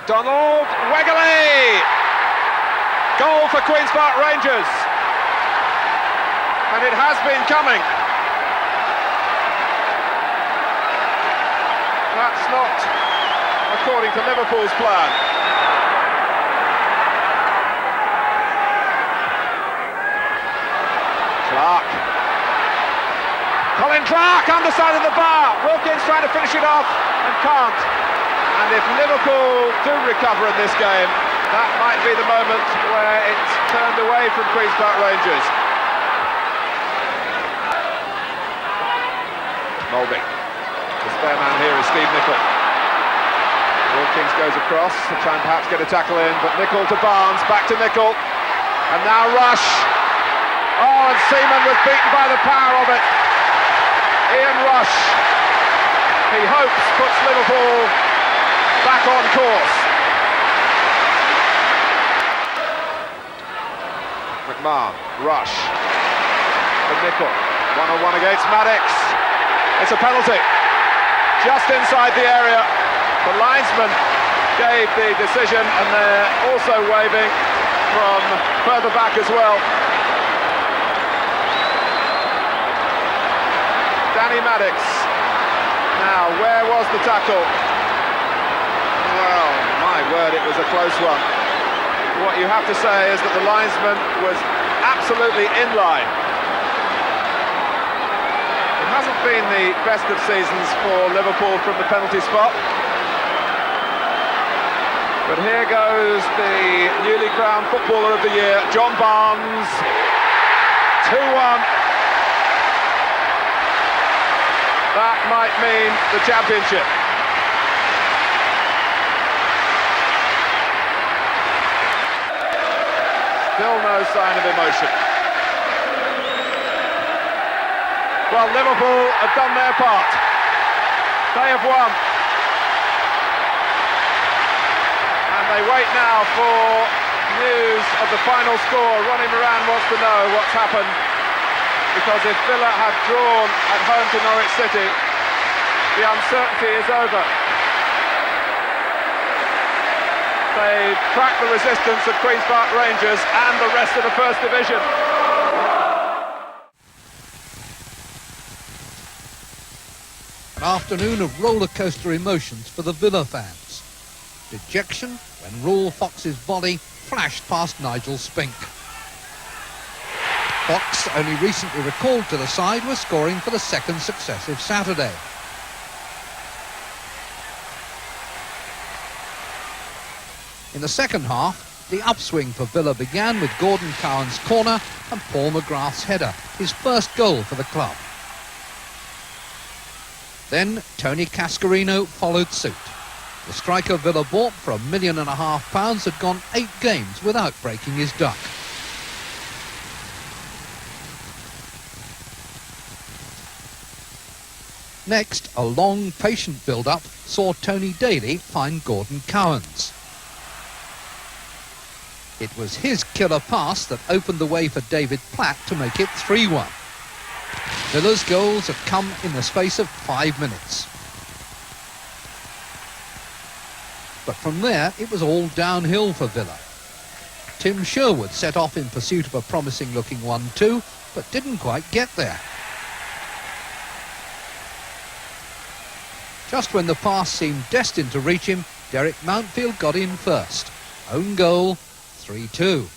McDonald, Wegley! Goal for Queen's Park Rangers. And it has been coming. That's not according to Liverpool's plan. Colin Clark, underside of the bar. Wilkins trying to finish it off and can't. And if Liverpool do recover in this game, that might be the moment where it's turned away from Queen's Park Rangers. Molby. The spare man here is Steve Nicol. Wilkins goes across to try and perhaps get a tackle in, but Nicol to Barnes, back to Nicol. And now Rush. Oh, and Seaman was beaten by the power of it. Ian Rush, he hopes, puts Liverpool back on course. McMahon, Rush, for Nicol, one-on-one against Maddox. It's a penalty, just inside the area. The linesman gave the decision, and they're also waving from further back as well. Danny Maddox. Now, where was the tackle? Well, my word, it was a close one. What you have to say is that the linesman was absolutely in line. It hasn't been the best of seasons for Liverpool from the penalty spot. But here goes the newly crowned Footballer of the Year, John Barnes. 2-1. That might mean the championship. Still no sign of emotion. Well, Liverpool have done their part. They have won. And they wait now for news of the final score. Ronnie Moran wants to know what's happened, because if Villa have drawn at home to Norwich City, the uncertainty is over. They've cracked the resistance of Queen's Park Rangers and the rest of the First Division. An afternoon of roller-coaster emotions for the Villa fans. Dejection when Raul Fox's volley flashed past Nigel Spink. Fox, only recently recalled to the side, was scoring for the second successive Saturday. In the second half, the upswing for Villa began with Gordon Cowan's corner and Paul McGrath's header, his first goal for the club. Then Tony Cascarino followed suit. The striker Villa bought for £1.5 million had gone 8 games without breaking his duck. Next, a long, patient build-up saw Tony Daly find Gordon Cowans. It was his killer pass that opened the way for David Platt to make it 3-1. Villa's goals had come in the space of 5 minutes. But from there, it was all downhill for Villa. Tim Sherwood set off in pursuit of a promising-looking 1-2, but didn't quite get there. Just when the pass seemed destined to reach him, Derek Mountfield got in first. Own goal, 3-2.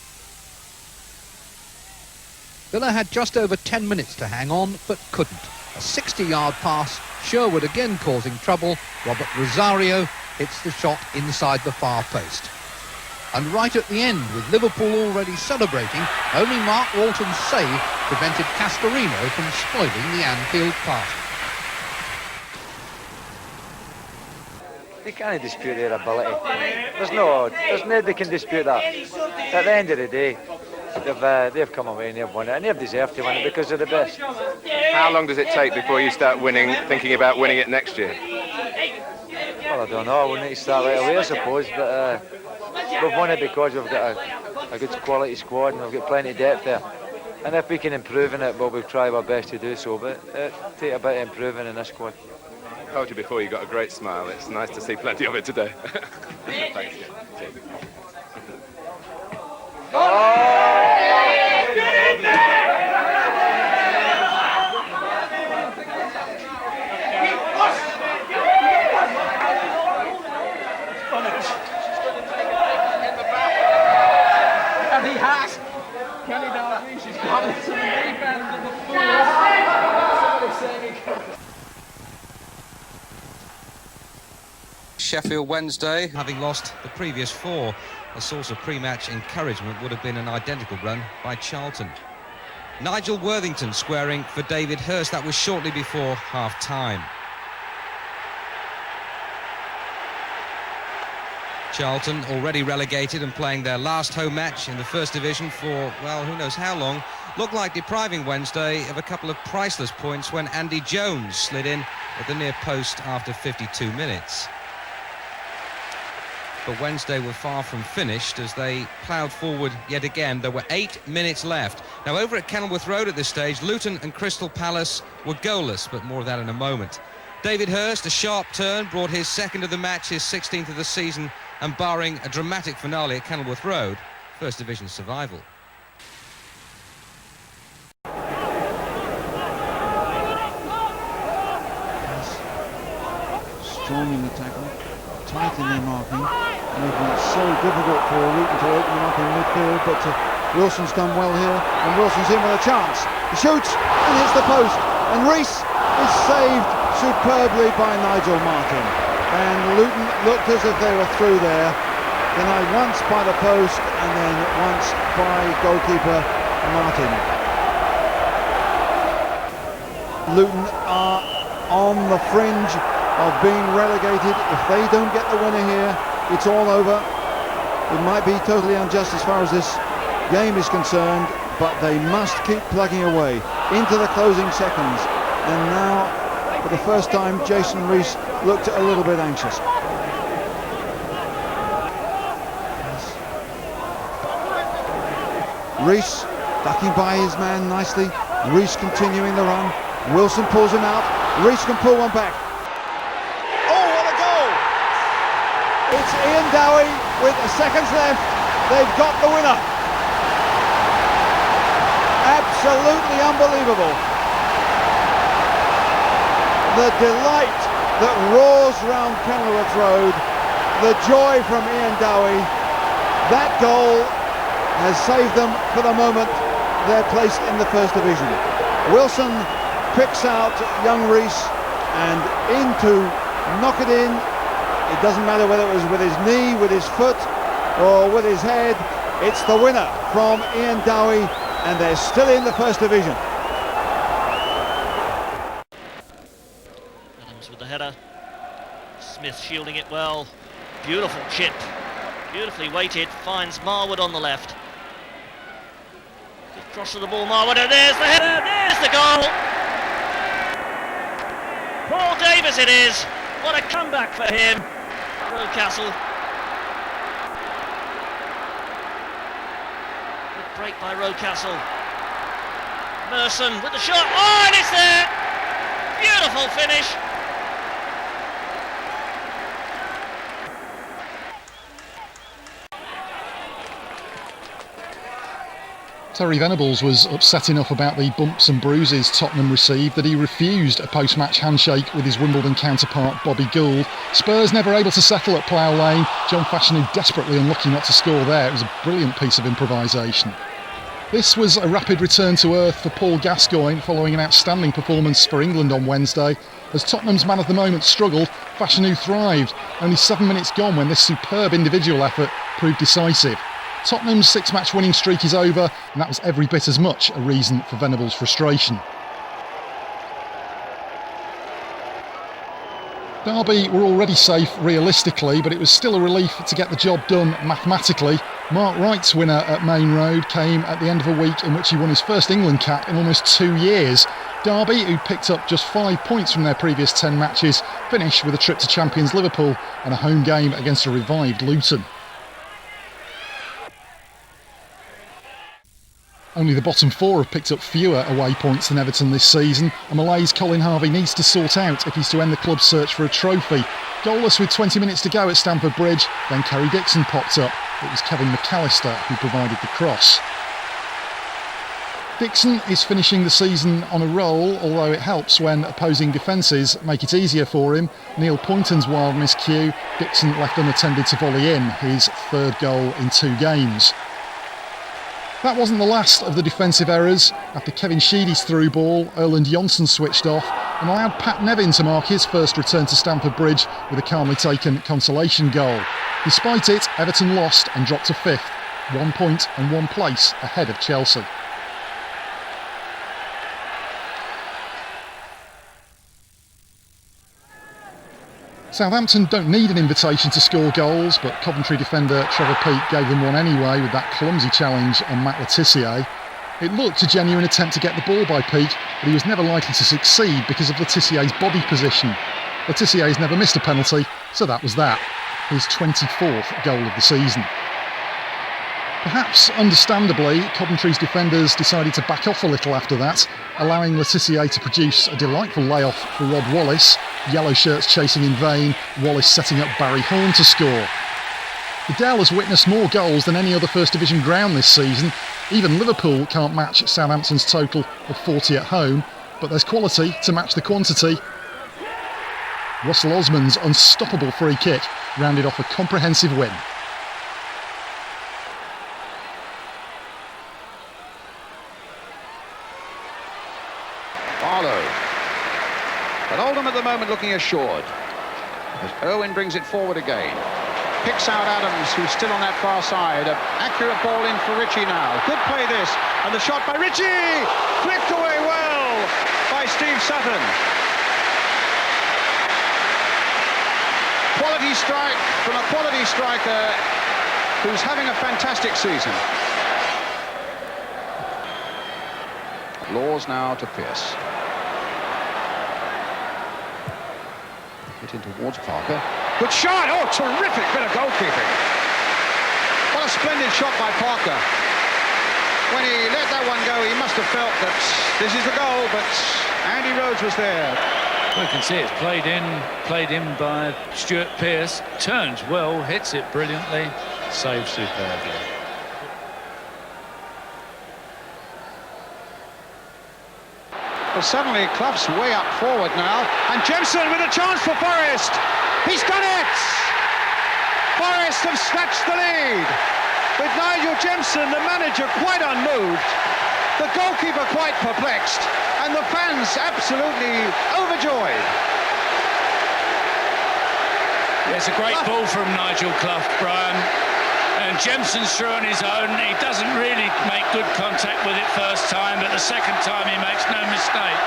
Villa had just over 10 minutes to hang on, but couldn't. A 60-yard pass, Sherwood again causing trouble. Robert Rosario hits the shot inside the far post. And right at the end, with Liverpool already celebrating, only Mark Walton's save prevented Cascarino from spoiling the Anfield party. They can't dispute their ability. There's nobody can dispute that. At the end of the day, they've come away and they've won it, and they've deserved to win it because they're the best. How long does it take before you start thinking about winning it next year? Well, I don't know. We need to start right away, I suppose. But we've won it because we've got a good quality squad and we've got plenty of depth there. And if we can improve in it, well, we'll try our best to do so. But it'll take a bit of improving in this squad. told you before, you got a great smile. It's nice to see plenty of it today. Thanks. Cheers. Sheffield Wednesday, having lost the previous 4, a source of pre-match encouragement would have been an identical run by Charlton. Nigel Worthington squaring for David Hurst. That was shortly before half-time. Charlton, already relegated and playing their last home match in the First Division for, well, who knows how long, looked like depriving Wednesday of a couple of priceless points when Andy Jones slid in at the near post after 52 minutes. But Wednesday were far from finished as they ploughed forward yet again. There were 8 minutes left. Now, over at Kenilworth Road at this stage, Luton and Crystal Palace were goalless, but more of that in a moment. David Hurst, a sharp turn, brought his second of the match, his 16th of the season, and barring a dramatic finale at Kenilworth Road, First Division survival. Strong in the tackle, tight in their marking, making it so difficult for Luton to open them up in midfield, but Wilson's done well here, and Wilson's in with a chance. He shoots and hits the post, and Rees is saved superbly by Nigel Martin. And Luton looked as if they were through there, denied once by the post and then once by goalkeeper Martin. Luton are on the fringe of being relegated. If they don't get the winner here, it's all over. It might be totally unjust as far as this game is concerned, but they must keep plugging away into the closing seconds. And now, for the first time, Jason Rees looked a little bit anxious. Rees ducking by his man nicely. Rees continuing the run. Wilson pulls him out. Rees can pull one back. Oh, what a goal! It's Ian Dowie with seconds left. They've got the winner. Absolutely unbelievable. The delight that roars round Kenilworth Road. The joy from Ian Dowie. That goal has saved them for the moment. They're placed in the First Division. Wilson picks out young Rees and in to knock it in. It doesn't matter whether it was with his knee, with his foot or with his head. It's the winner from Ian Dowie, and they're still in the First Division. Adams with the header. Smith shielding it well. Beautiful chip. Beautifully weighted. Finds Marwood on the left. Good cross of the ball, Marwood, and there's the header. There's the goal. Paul Davis it is. What a comeback for him. Rocastle. Good break by Rocastle. Merson with the shot. Oh, and it's there. Beautiful finish. Terry Venables was upset enough about the bumps and bruises Tottenham received that he refused a post-match handshake with his Wimbledon counterpart Bobby Gould. Spurs never able to settle at Plough Lane. John Fashanu desperately unlucky not to score there. It was a brilliant piece of improvisation. This was a rapid return to earth for Paul Gascoigne following an outstanding performance for England on Wednesday. As Tottenham's man of the moment struggled, Fashanu thrived. Only 7 minutes gone when this superb individual effort proved decisive. Tottenham's 6-match winning streak is over, and that was every bit as much a reason for Venables' frustration. Derby were already safe realistically, but it was still a relief to get the job done mathematically. Mark Wright's winner at Main Road came at the end of a week in which he won his first England cap in almost 2 years. Derby, who picked up just 5 points from their previous 10 matches, finished with a trip to champions Liverpool and a home game against a revived Luton. Only the bottom four have picked up fewer away points than Everton this season, and Malay's Colin Harvey needs to sort out if he's to end the club's search for a trophy. Goalless with 20 minutes to go at Stamford Bridge, then Kerry Dixon popped up. It was Kevin McAllister who provided the cross. Dixon is finishing the season on a roll, although it helps when opposing defences make it easier for him. Neil Poynton's wild miscue, Dixon left unattended to volley in, his third goal in 2 games. That wasn't the last of the defensive errors. After Kevin Sheedy's through ball, Erland Johnson switched off and allowed Pat Nevin to mark his first return to Stamford Bridge with a calmly taken consolation goal. Despite it, Everton lost and dropped to 5th, 1 point and 1 place ahead of Chelsea. Southampton don't need an invitation to score goals, but Coventry defender Trevor Peake gave them one anyway with that clumsy challenge on Matt Le Tissier. It looked a genuine attempt to get the ball by Peake, but he was never likely to succeed because of Le Tissier's body position. Le Tissier's never missed a penalty, so that was that. His 24th goal of the season. Perhaps understandably, Coventry's defenders decided to back off a little after that, allowing Le Tissier to produce a delightful layoff for Rob Wallace. Yellow shirts chasing in vain, Wallace setting up Barry Horn to score. The Dell has witnessed more goals than any other First Division ground this season. Even Liverpool can't match Southampton's total of 40 at home, but there's quality to match the quantity. Russell Osman's unstoppable free kick rounded off a comprehensive win. But Oldham at the moment looking assured as Irwin brings it forward again. Picks out Adams, who's still on that far side. An accurate ball in for Ritchie now. Good play this, and the shot by Ritchie! Flicked away well by Steve Sutton. Quality strike from a quality striker who's having a fantastic season. Laws now to Pearce. Hit in towards Parker. Good shot! Oh, terrific bit of goalkeeping. What a splendid shot by Parker. When he let that one go, he must have felt that this is the goal, but Andy Rhodes was there. Well, you can see it's played in by Stuart Pearce. Turns well, hits it brilliantly, saves superbly. Well, suddenly Clough's way up forward now, and Jemson with a chance for Forest. He's done it! Forest have snatched the lead, with Nigel Jemson, the manager, quite unmoved, the goalkeeper quite perplexed, and the fans absolutely overjoyed. Yeah, it's a great ball from Nigel Clough, Brian. And Jemson's through on his own. He doesn't really make good contact with it first time, but the second time he makes no mistake.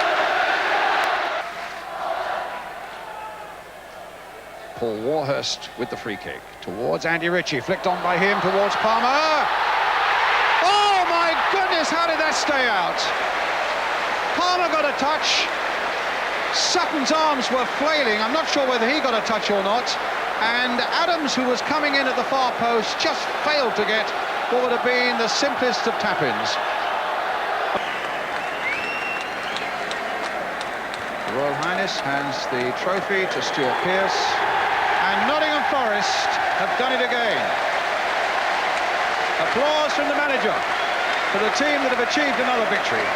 Paul Warhurst with the free kick towards Andy Ritchie, flicked on by him towards Palmer. Oh my goodness, how did that stay out? Palmer got a touch. Sutton's arms were flailing. I'm not sure whether he got a touch or not. And Adams, who was coming in at the far post, just failed to get what would have been the simplest of tap-ins. The Royal Highness hands the trophy to Stuart Pearce, and Nottingham Forest have done it again. Applause from the manager for the team that have achieved another victory.